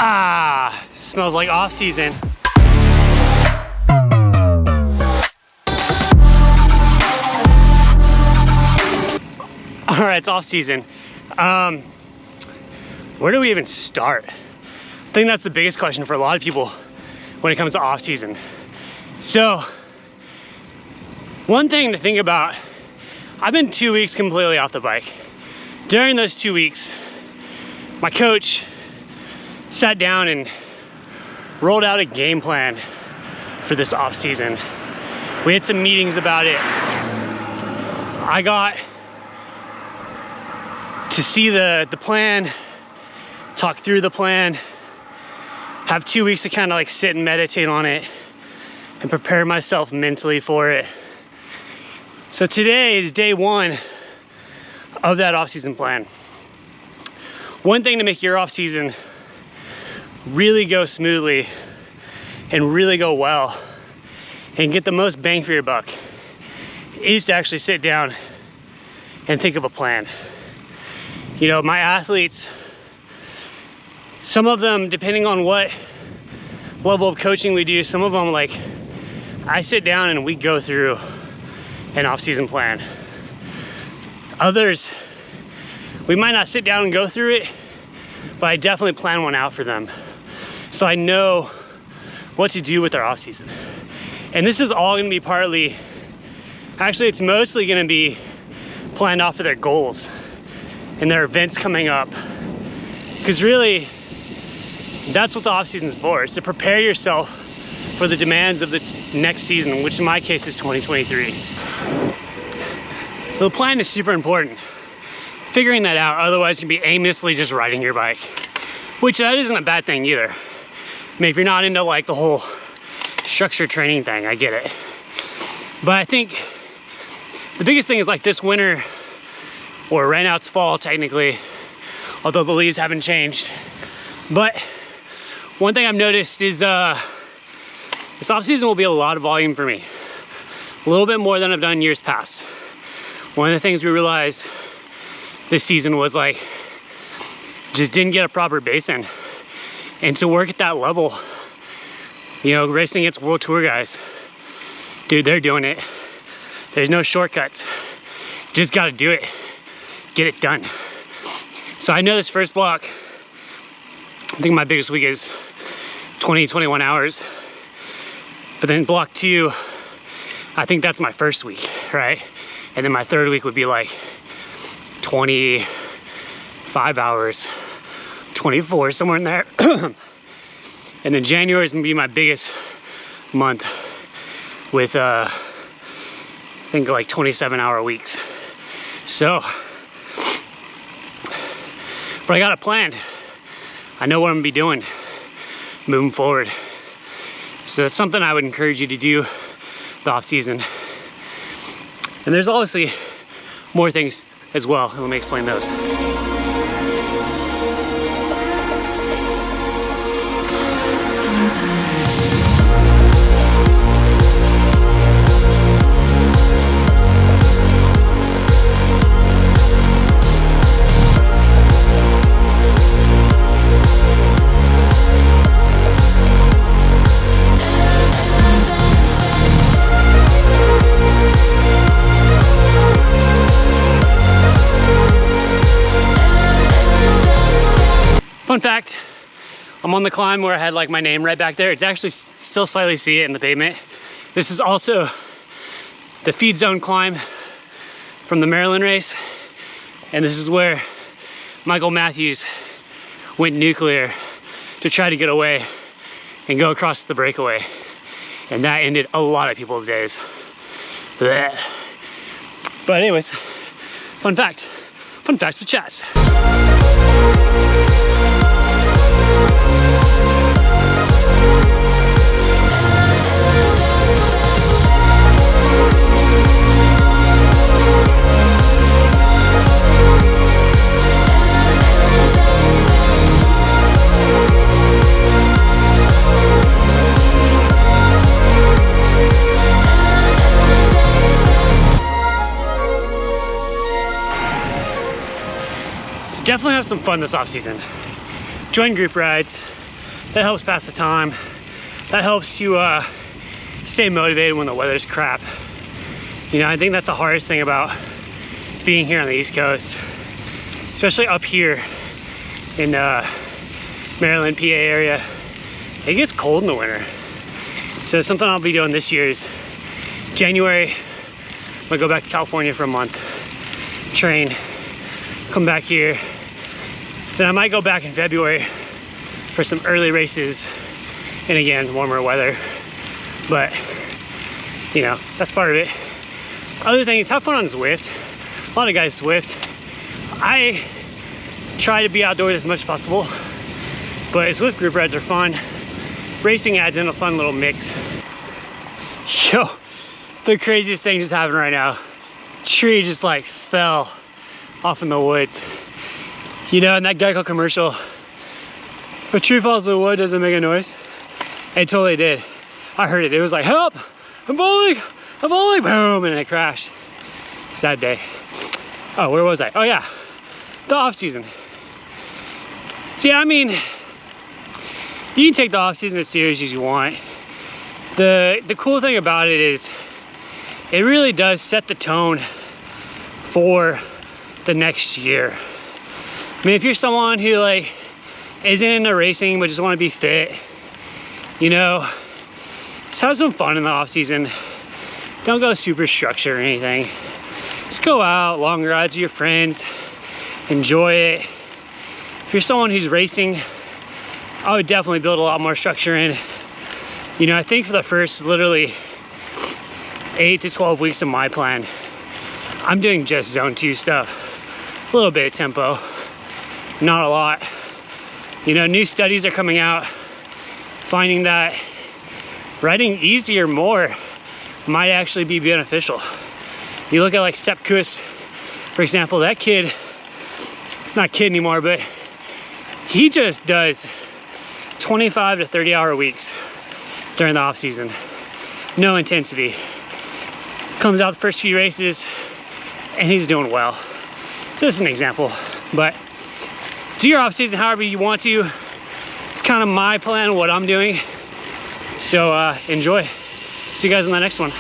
Ah, smells like off season. All right, it's off season. Where do we even start? I think that's the biggest question for a lot of people when it comes to off season. So, one thing to think about, I've been 2 weeks completely off the bike. During those 2 weeks, my coach sat down and rolled out a game plan for this off season. We had some meetings about it. I got to see the plan, talk through the plan, have 2 weeks to kind of like sit and meditate on it and prepare myself mentally for it. So today is day one of that off-season plan. One thing to make your off-season really go smoothly and really go well and get the most bang for your buck is to actually sit down and think of a plan. You know, my athletes, some of them, depending on what level of coaching we do, some of them, like, I sit down and we go through an off-season plan. Others, we might not sit down and go through it, but I definitely plan one out for them. So I know what to do with our off-season. And this is all gonna be partly, actually it's mostly gonna be planned off of their goals and their events coming up. Because really, that's what the off-season is for. It's to prepare yourself for the demands of the next season, which in my case is 2023. So the plan is super important. Figuring that out, otherwise you can be aimlessly just riding your bike, which that isn't a bad thing either. I mean, if you're not into like the whole structured training thing, I get it. But I think the biggest thing is like this winter, or right now it's fall technically, although the leaves haven't changed. But one thing I've noticed is this off season will be a lot of volume for me. A little bit more than I've done years past. One of the things we realized this season was like, just didn't get a proper base in. And to work at that level, you know, racing against World Tour guys, dude, they're doing it. There's no shortcuts. Just gotta do it. Get it done. So I know this first block, I think my biggest week is 20, 21 hours. But then block 2, I think that's my first week, right? And then my third week would be like 25 hours, 24, somewhere in there. And then January is gonna be my biggest month with I think like 27-hour weeks. So, but I got a plan. I know what I'm gonna be doing moving forward. So that's something I would encourage you to do the off season. And there's obviously more things as well. Let me explain those. Fun fact, I'm on the climb where I had like my name right back there. It's actually still slightly see it in the pavement. This is also the feed zone climb from the Maryland race. And this is where Michael Matthews went nuclear to try to get away and go across the breakaway. And that ended a lot of people's days. Blech. But anyways, fun facts with Chaz. Definitely have some fun this off season. Join group rides, That helps pass the time. That helps you stay motivated when the weather's crap. You know, I think that's the hardest thing about being here on the East Coast, especially up here in Maryland, PA area. It gets cold in the winter. So something I'll be doing this year is January, I'm gonna go back to California for a month, train, come back here. Then I might go back in February for some early races, and again, warmer weather. But, you know, that's part of it. Other things, have fun on Zwift. A lot of guys Zwift. I try to be outdoors as much as possible, but Zwift group rides are fun. Racing adds in a fun little mix. Yo, the craziest thing just happened right now. Tree just like fell off in the woods. You know, in that Geico commercial, if a tree falls in the wood, does it make a noise? It totally did. I heard it. It was like, help, I'm falling, boom, and it crashed. Sad day. Oh, where was I? Oh yeah, the off season. See, I mean, you can take the off season as serious as you want. The cool thing about it is it really does set the tone for the next year. I mean, if you're someone who like isn't into racing but just want to be fit, you know, just have some fun in the off season. Don't go super structured or anything. Just go out, long rides with your friends, enjoy it. If you're someone who's racing, I would definitely build a lot more structure in. You know, I think for the first literally 8 to 12 weeks of my plan, I'm doing just zone 2 stuff. A little bit of tempo, not a lot. You know, new studies are coming out, finding that riding easier more might actually be beneficial. You look at like Sepp Kuss, for example, that kid, it's not kid anymore, but he just does 25 to 30 hour weeks during the off season. No intensity. Comes out the first few races and he's doing well. Just an example, but do your off season however you want to. It's kind of my plan, what I'm doing. So enjoy. See you guys on the next one.